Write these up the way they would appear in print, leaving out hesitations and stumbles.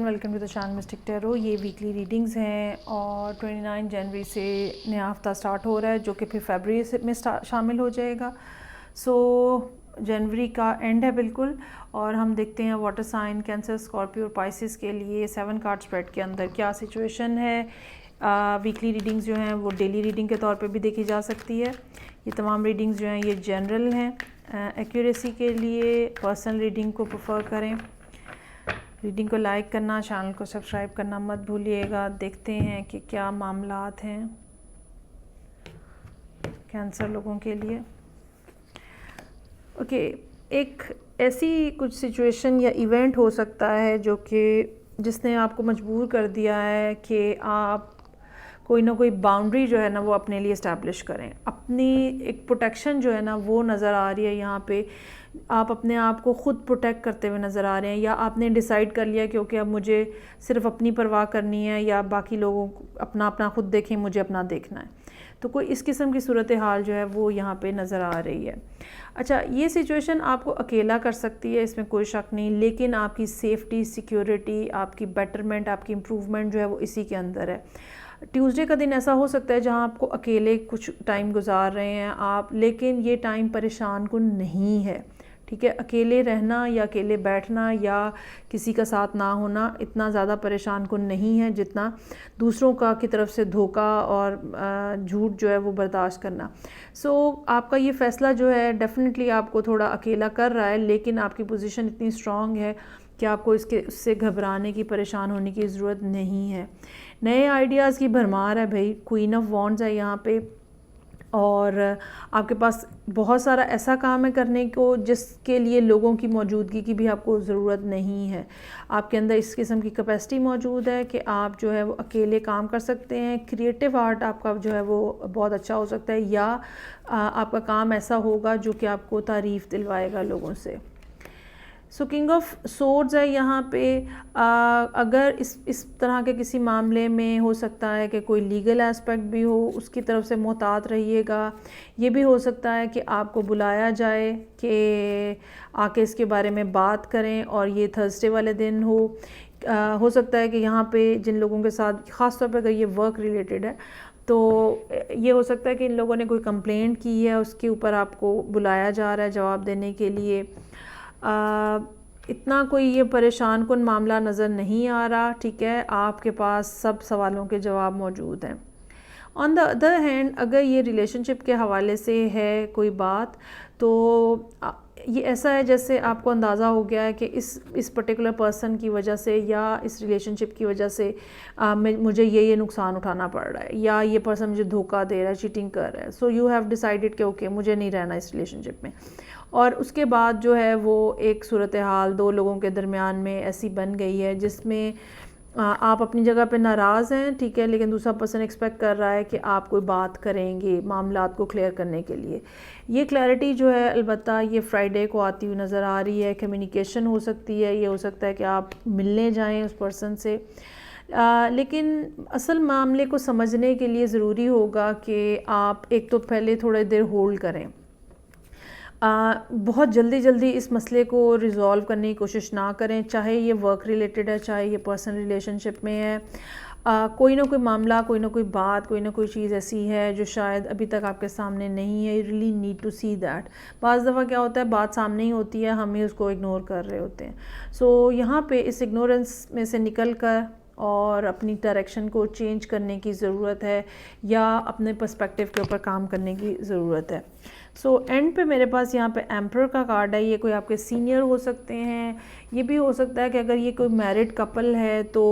Welcome to the channel mystic tarot. ये weekly readings हैं और 29 जनवरी से नया हफ्ता स्टार्ट हो रहा है जो कि फिर फरवरी में शामिल हो जाएगा। जनवरी का एंड है बिल्कुल। और हम देखते हैं वाटर साइन, कैंसर, स्कॉर्पियो और पाइसिस के लिए 7 कार्ड स्प्रेड के अंदर क्या सिचुएशन है। वीकली रीडिंग्स जो हैं वो डेली रीडिंग के तौर पे भी देखी जा सकती है। ये तमाम रीडिंग्स जो हैं ये जनरल हैं। एक्यूरेसी के लिए पर्सनल रीडिंग को प्रेफर करें। रीडिंग को लाइक करना, चैनल को सब्सक्राइब करना मत भूलिएगा। देखते हैं कि क्या मामलात हैं कैंसर लोगों के लिए। ओके, एक ऐसी कुछ सिचुएशन या इवेंट हो सकता है जो कि जिसने आपको मजबूर कर दिया है कि आप कोई ना कोई बाउंड्री जो है ना वो अपने लिए इस्टेब्लिश करें। अपनी एक प्रोटेक्शन जो है ना वो नज़र आ रही है यहाँ पे। आप अपने आप को ख़ुद प्रोटेक्ट करते हुए नज़र आ रहे हैं, या आपने डिसाइड कर लिया क्योंकि अब मुझे सिर्फ अपनी परवाह करनी है, या बाकी लोगों को अपना अपना ख़ुद देखें, मुझे अपना देखना है। तो कोई इस किस्म की सूरत हाल जो है वो यहाँ पे नज़र आ रही है। अच्छा, ये सिचुएशन आपको अकेला कर सकती है, इसमें कोई शक नहीं, लेकिन आपकी सेफ्टी, सिक्योरिटी, आपकी बेटरमेंट, आपकी इम्प्रूवमेंट जो है वो इसी के अंदर है। ट्यूसडे का दिन ऐसा हो सकता है जहां आपको अकेले कुछ टाइम गुजार रहे हैं आप, लेकिन ये टाइम परेशान कुन नहीं है। ठीक है, अकेले रहना या अकेले बैठना या किसी का साथ ना होना इतना ज़्यादा परेशान कुन नहीं है जितना दूसरों का की तरफ से धोखा और झूठ जो है वो बर्दाश्त करना। आपका ये फ़ैसला जो है डेफिनेटली आपको थोड़ा अकेला कर रहा है, लेकिन आपकी पोजीशन इतनी स्ट्रॉन्ग है कि आपको उससे घबराने की, परेशान होने की ज़रूरत नहीं है। नए आइडियाज़ की भरमार है भाई। क्वीन ऑफ वॉन्ड्स है यहाँ पे, और आपके पास बहुत सारा ऐसा काम है करने को जिसके लिए लोगों की मौजूदगी की भी आपको ज़रूरत नहीं है। आपके अंदर इस किस्म की कैपेसिटी मौजूद है कि आप जो है वो अकेले काम कर सकते हैं। क्रिएटिव आर्ट आपका जो है वो बहुत अच्छा हो सकता है, या आपका काम ऐसा होगा जो कि आपको तारीफ़ दिलवाएगा लोगों से। किंग ऑफ सोर्ड्स है यहाँ पे। अगर इस तरह के किसी मामले में हो सकता है कि कोई लीगल एस्पेक्ट भी हो, उसकी तरफ से मोहतात रहिएगा। ये भी हो सकता है कि आपको बुलाया जाए कि आके इसके बारे में बात करें, और ये थर्सडे वाले दिन हो सकता है कि यहाँ पे जिन लोगों के साथ, ख़ास तौर पर अगर ये वर्क रिलेटेड है, तो ये हो सकता है कि इन लोगों ने कोई कंप्लेंट की है, उसके ऊपर आपको बुलाया जा रहा है जवाब देने के लिए। इतना कोई ये परेशान कुन मामला नज़र नहीं आ रहा। ठीक है, आपके पास सब सवालों के जवाब मौजूद हैं। ऑन द अदर हैंड, अगर ये रिलेशनशिप के हवाले से है कोई बात, तो ये ऐसा है जैसे आपको अंदाज़ा हो गया है कि इस पर्टिकुलर पर्सन की वजह से या इस रिलेशनशिप की वजह से मुझे ये नुकसान उठाना पड़ रहा है, या ये पर्सन मुझे धोखा दे रहा है, चीटिंग कर रहा है। सो यू हैव डिसाइडेड कि ओके, मुझे नहीं रहना इस रिलेशनशिप में। और उसके बाद जो है वो एक सूरत हाल दो लोगों के दरमियान में ऐसी बन गई है जिसमें आप अपनी जगह पे नाराज़ हैं, ठीक है, लेकिन दूसरा पर्सन एक्सपेक्ट कर रहा है कि आप कोई बात करेंगे मामलात को क्लियर करने के लिए। ये क्लैरिटी जो है अलबत्ता ये फ्राइडे को आती हुई नज़र आ रही है। कम्युनिकेशन हो सकती है, ये हो सकता है कि आप मिलने जाएं उस पर्सन से, लेकिन असल मामले को समझने के लिए ज़रूरी होगा कि आप एक तो पहले थोड़ी देर होल्ड करें। बहुत जल्दी इस मसले को रिज़ॉल्व करने की कोशिश ना करें, चाहे ये वर्क रिलेटेड है, चाहे ये पर्सनल रिलेशनशिप में है। कोई ना कोई मामला, कोई ना कोई बात, कोई ना कोई चीज़ ऐसी है जो शायद अभी तक आपके सामने नहीं है। You really need to see that. बाज़ दफ़ा क्या होता है, बात सामने ही होती है, हम ही उसको इग्नोर कर रहे होते हैं। यहाँ पे इस इग्नोरेंस में से निकल कर और अपनी डायरेक्शन को चेंज करने की ज़रूरत है, या अपने पर्सपेक्टिव के ऊपर काम करने की ज़रूरत है। एंड पे मेरे पास यहाँ पे एम्परर का कार्ड है। ये कोई आपके सीनियर हो सकते हैं। ये भी हो सकता है कि अगर ये कोई मैरिड कपल है तो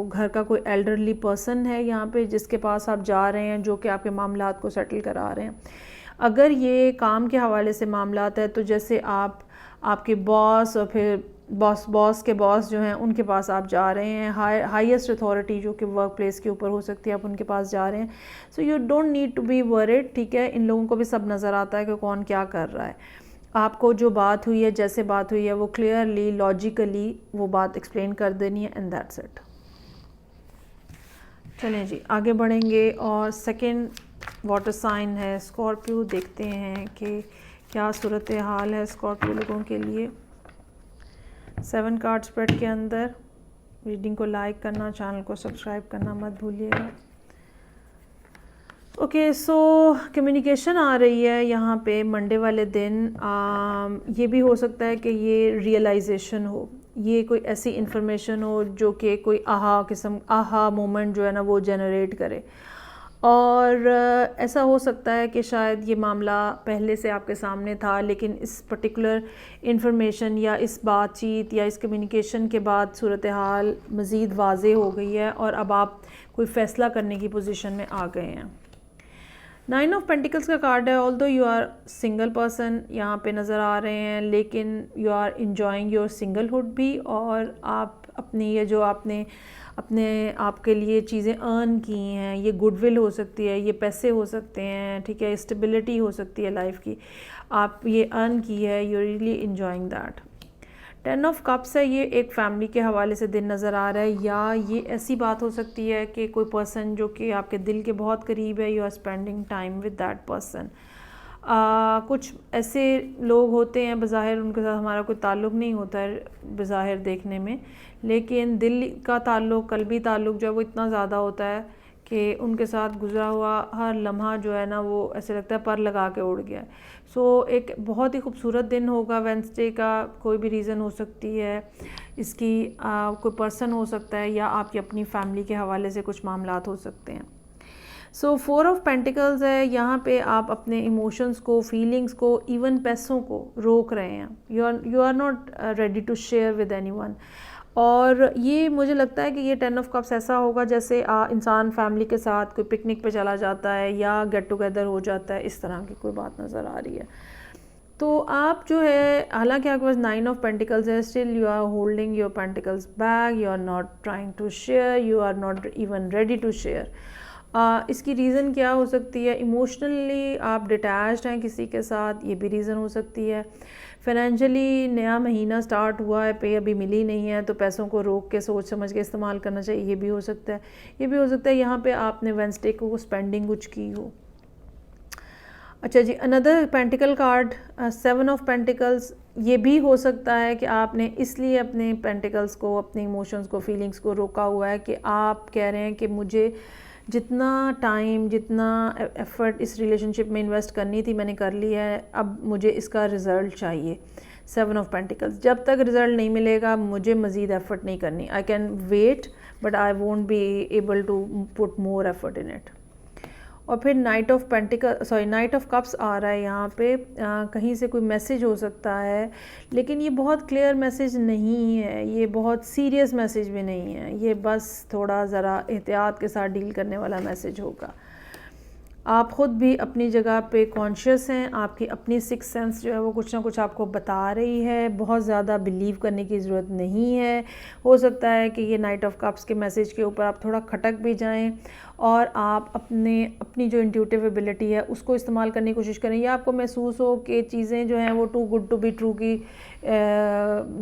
घर का कोई एल्डरली पर्सन है यहाँ पे जिसके पास आप जा रहे हैं, जो कि आपके मामलात को सेटल करा रहे हैं। अगर ये काम के हवाले से मामलात है तो जैसे आपके बॉस और फिर बॉस के बॉस जो हैं उनके पास आप जा रहे हैं, हाईएस्ट अथॉरिटी जो कि वर्क प्लेस के ऊपर हो सकती है, आप उनके पास जा रहे हैं। So you don't need to be worried. ठीक है, इन लोगों को भी सब नज़र आता है कि कौन क्या कर रहा है। आपको जो बात हुई है, जैसे बात हुई है, वो क्लियरली लॉजिकली वो बात एक्सप्लेन कर देनी है, एंड दैट्स इट। चलें जी, आगे बढ़ेंगे। और सेकेंड वाटर साइन है स्कॉर्पियो। देखते हैं कि क्या सूरत हाल है स्कॉर्पियो लोगों के लिए 7 कार्ड स्प्रेड के अंदर। रीडिंग को लाइक करना, चैनल को सब्सक्राइब करना मत भूलिएगा। ओके, सो कम्युनिकेशन आ रही है यहाँ पे मंडे वाले दिन। ये भी हो सकता है कि ये रियलाइजेशन हो, ये कोई ऐसी इन्फॉर्मेशन हो जो कि कोई आहा मोमेंट जो है ना वो जनरेट करे। और ऐसा हो सकता है कि शायद ये मामला पहले से आपके सामने था, लेकिन इस पर्टिकुलर इन्फॉर्मेशन या इस बातचीत या इस कम्युनिकेशन के बाद सूरत हाल मज़ीद वाज़े हो गई है और अब आप कोई फ़ैसला करने की पोजीशन में आ गए हैं। 9 ऑफ पेंटिकल्स का कार्ड है। Although you are single person यहाँ पे नज़र आ रहे हैं, लेकिन you are enjoying your singlehood भी, और आप अपनी ये जो आपने अपने आप के लिए चीज़ें अर्न की हैं, ये गुडविल हो सकती है, ये पैसे हो सकते हैं, ठीक है, स्टेबिलिटी हो सकती है लाइफ की, आप ये अर्न की है, you really enjoying that. 10 of cups है, ये एक फैमिली के हवाले से दिन नज़र आ रहा है, या ये ऐसी बात हो सकती है कि कोई पर्सन जो कि आपके दिल के बहुत करीब है, you are spending time with that person. कुछ ऐसे लोग होते हैं बज़ाहिर उनके साथ हमारा कोई ताल्लुक़ नहीं होता है बज़ाहिर देखने में, लेकिन दिल का ताल्लुक़, कल्बी ताल्लुक़ जो है वो इतना ज़्यादा होता है कि उनके साथ गुज़रा हुआ हर लम्हा जो है ना वो ऐसे लगता है पर लगा के उड़ गया। सो एक बहुत ही खूबसूरत दिन होगा वेडनेसडे का। कोई भी रीज़न हो सकती है इसकी, कोई पर्सन हो सकता है या आपकी अपनी फैमिली के हवाले से कुछ मामलात हो सकते हैं। सो 4 ऑफ पेंटिकल्स है, यहाँ पे आप अपने इमोशंस को, फीलिंग्स को, इवन पैसों को रोक रहे हैं। You are not ready to share with anyone. और ये मुझे लगता है कि ये 10 ऑफ कप्स ऐसा होगा जैसे इंसान फैमिली के साथ कोई पिकनिक पे चला जाता है या गेट टुगेदर हो जाता है, इस तरह की कोई बात नज़र आ रही है। तो आप जो है, हालांकि आपके पास 9 ऑफ पेंटिकल्स है, still you are holding your pentacles back, you are not trying to share, you are not even ready to share. इसकी रीज़न क्या हो सकती है? इमोशनली आप डिटैच्ड हैं किसी के साथ, ये भी रीज़न हो सकती है। फाइनेंशियली नया महीना स्टार्ट हुआ है, पे अभी मिली नहीं है, तो पैसों को रोक के सोच समझ के इस्तेमाल करना चाहिए, ये भी हो सकता है। ये भी हो सकता है यहाँ पे आपने वेडनेसडे को स्पेंडिंग कुछ की हो। अच्छा जी, another pentacle card 7 of pentacles, ये भी हो सकता है कि आपने इसलिए अपने पेंटिकल्स को, अपने इमोशंस को, फीलिंग्स को रोका हुआ है कि आप कह रहे हैं कि मुझे जितना टाइम, जितना एफ़र्ट इस रिलेशनशिप में इन्वेस्ट करनी थी मैंने कर ली है, अब मुझे इसका रिज़ल्ट चाहिए। 7 ऑफ पेंटिकल्स, जब तक रिज़ल्ट नहीं मिलेगा मुझे मज़ीद एफ़र्ट नहीं करनी। I can wait but I won't be able to put more effort in it. और फिर नाइट ऑफ कप्स आ रहा है यहाँ पे। कहीं से कोई मैसेज हो सकता है, लेकिन ये बहुत क्लियर मैसेज नहीं है, ये बहुत सीरियस मैसेज भी नहीं है, ये बस थोड़ा ज़रा एहतियात के साथ डील करने वाला मैसेज होगा। आप ख़ुद भी अपनी जगह पे कॉन्शियस हैं, आपकी अपनी सिक्स सेंस जो है वो कुछ ना कुछ आपको बता रही है, बहुत ज़्यादा बिलीव करने की ज़रूरत नहीं है। हो सकता है कि ये नाइट ऑफ कप्स के मैसेज के ऊपर आप थोड़ा खटक भी जाएं और आप अपनी जो इंट्यूटिव एबिलिटी है उसको इस्तेमाल करने की कोशिश करें, या आपको महसूस हो कि चीज़ें जो हैं वो too good to be true की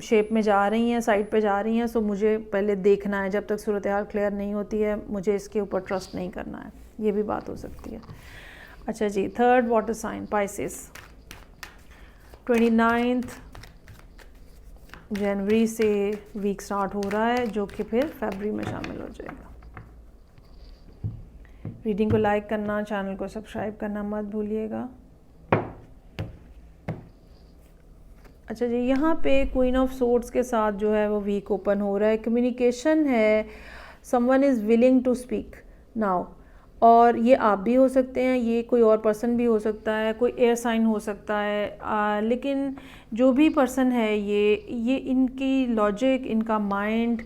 शेप में जा रही हैं, साइड पे जा रही हैं। सो मुझे पहले देखना है, जब तक सूरत हाल क्लियर नहीं होती है मुझे इसके ऊपर ट्रस्ट नहीं करना है, ये भी बात हो सकती है। अच्छा जी, थर्ड वाटर साइन पाइसेस, 29 जनवरी से वीक स्टार्ट हो रहा है, जो कि फिर फरवरी में शामिल हो जाएगा। रीडिंग को लाइक करना, चैनल को सब्सक्राइब करना मत भूलिएगा। अच्छा जी, यहाँ पे क्वीन ऑफ सोर्ड्स के साथ जो है वो वीक ओपन हो रहा है। कम्युनिकेशन है, someone is willing to speak now, और ये आप भी हो सकते हैं, ये कोई और पर्सन भी हो सकता है, कोई एयर साइन हो सकता है, लेकिन जो भी पर्सन है ये इनकी लॉजिक, इनका माइंड,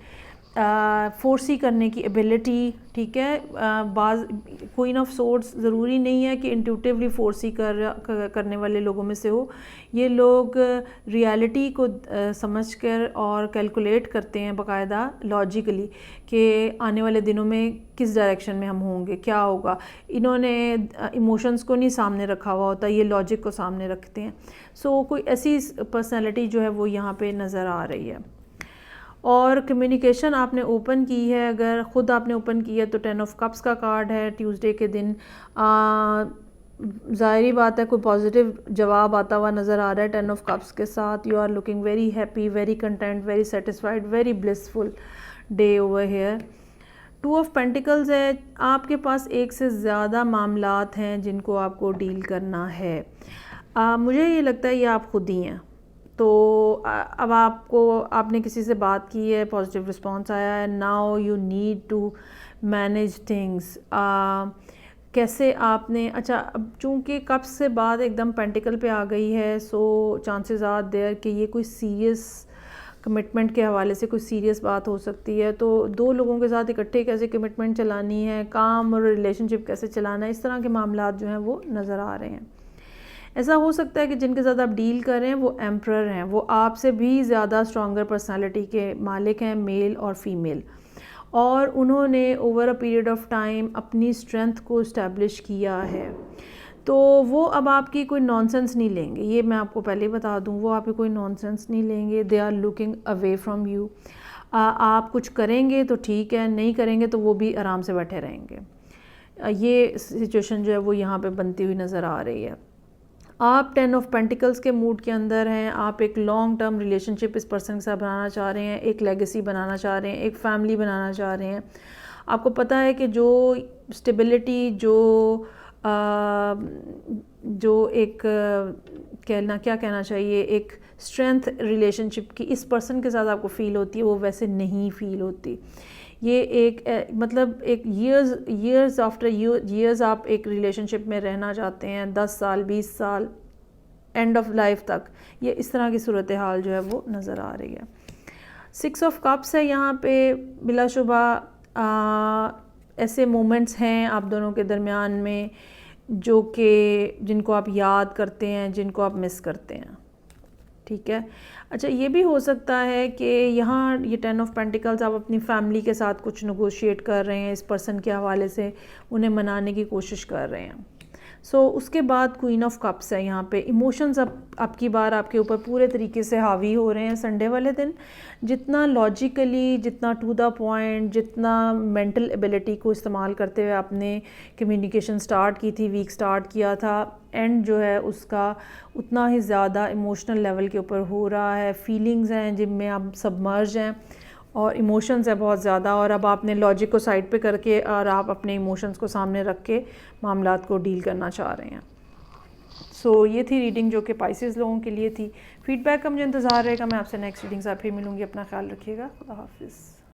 फोर्सी करने की एबिलिटी, ठीक है। क्वीन ऑफ सोर्ड्स ज़रूरी नहीं है कि इंट्यूटिवली फोर्सी करने वाले लोगों में से हो। ये लोग रियलिटी को समझकर और कैलकुलेट करते हैं बाकायदा लॉजिकली कि आने वाले दिनों में किस डायरेक्शन में हम होंगे, क्या होगा। इन्होंने इमोशंस को नहीं सामने रखा हुआ होता, ये लॉजिक को सामने रखते हैं। सो कोई ऐसी पर्सनैलिटी जो है वो यहाँ पे नज़र आ रही है। और कम्युनिकेशन आपने ओपन की है, अगर ख़ुद आपने ओपन की है तो 10 ऑफ कप्स का कार्ड है। ट्यूसडे के दिन ज़ाहिरी बात है कोई पॉजिटिव जवाब आता हुआ नज़र आ रहा है 10 ऑफ कप्स के साथ। You are looking very happy, very content, very satisfied, very blissful, day over here. Two of pentacles है, आपके पास एक से ज़्यादा मामलात हैं जिनको आपको डील करना है। मुझे ये लगता है ये आप खुद ही हैं। तो अब आपने किसी से बात की है, पॉजिटिव रिस्पांस आया है, now you need to manage things. कैसे आपने, अच्छा अब चूँकि कप्स से बाद एकदम पेंटिकल पे आ गई है, सो चांसेस आर देयर कि ये कोई सीरियस कमिटमेंट के हवाले से कोई सीरियस बात हो सकती है। तो दो लोगों के साथ इकट्ठे कैसे कमिटमेंट चलानी है, काम और रिलेशनशिप कैसे चलाना है, इस तरह के मामला जो हैं वो नज़र आ रहे हैं। ऐसा हो सकता है कि जिनके साथ आप डील कर रहे हैं वो एम्परर हैं, वो आपसे भी ज़्यादा स्ट्रॉन्गर पर्सनालिटी के मालिक हैं, मेल और फीमेल, और उन्होंने over a period of time अपनी स्ट्रेंथ को इस्टेब्लिश किया है। तो वो अब आपकी कोई नॉनसेंस नहीं लेंगे, ये मैं आपको पहले ही बता दूं, वो आपकी कोई नॉनसेंस नहीं लेंगे। They are looking away from you. आप कुछ करेंगे तो ठीक है, नहीं करेंगे तो वो भी आराम से बैठे रहेंगे। ये सिचुएशन जो है वो यहाँ पे बनती हुई नज़र आ रही है। आप 10 ऑफ पेंटिकल्स के मूड के अंदर हैं, आप एक लॉन्ग टर्म रिलेशनशिप इस पर्सन के साथ बनाना चाह रहे हैं, एक लेगेसी बनाना चाह रहे हैं, एक फैमिली बनाना चाह रहे हैं। आपको पता है कि जो स्टेबिलिटी, जो एक क्या कहना चाहिए, एक स्ट्रेंथ रिलेशनशिप की इस पर्सन के साथ आपको फ़ील होती है, वो वैसे नहीं फ़ील होती। ये एक मतलब एक ईयर्स आफ्टर ईयर्स आप एक रिलेशनशिप में रहना चाहते हैं, 10 साल 20 साल, एंड ऑफ लाइफ तक, ये इस तरह की सूरत हाल जो है वो नज़र आ रही है। 6 ऑफ कप्स है यहाँ पे, बिलाशुबा ऐसे मोमेंट्स हैं आप दोनों के दरमियान में जो कि जिनको आप याद करते हैं, जिनको आप मिस करते हैं, ठीक है। अच्छा ये भी हो सकता है कि यहाँ ये 10 ऑफ पेंटिकल्स आप अपनी फैमिली के साथ कुछ नेगोशिएट कर रहे हैं, इस पर्सन के हवाले से उन्हें मनाने की कोशिश कर रहे हैं। सो उसके बाद क्वीन ऑफ कप्स है यहाँ पे। इमोशंस अब की बार आपके ऊपर पूरे तरीके से हावी हो रहे हैं संडे वाले दिन। जितना लॉजिकली, जितना टू द पॉइंट, जितना मेंटल एबिलिटी को इस्तेमाल करते हुए आपने कम्युनिकेशन स्टार्ट की थी, वीक स्टार्ट किया था, एंड जो है उसका उतना ही ज़्यादा इमोशनल लेवल के ऊपर हो रहा है। फीलिंग्स हैं जिनमें आप सबमर्ज हैं और इमोशंस है बहुत ज़्यादा, और अब आपने लॉजिक को साइड पे करके और आप अपने इमोशंस को सामने रख के मामलात को डील करना चाह रहे हैं। सो ये थी रीडिंग जो कि पाइसेस लोगों के लिए थी। फीडबैक का मुझे इंतज़ार रहेगा। मैं आपसे नेक्स्ट रीडिंग से फिर मिलूँगी। अपना ख्याल रखिएगा। खुदा हाफिज़।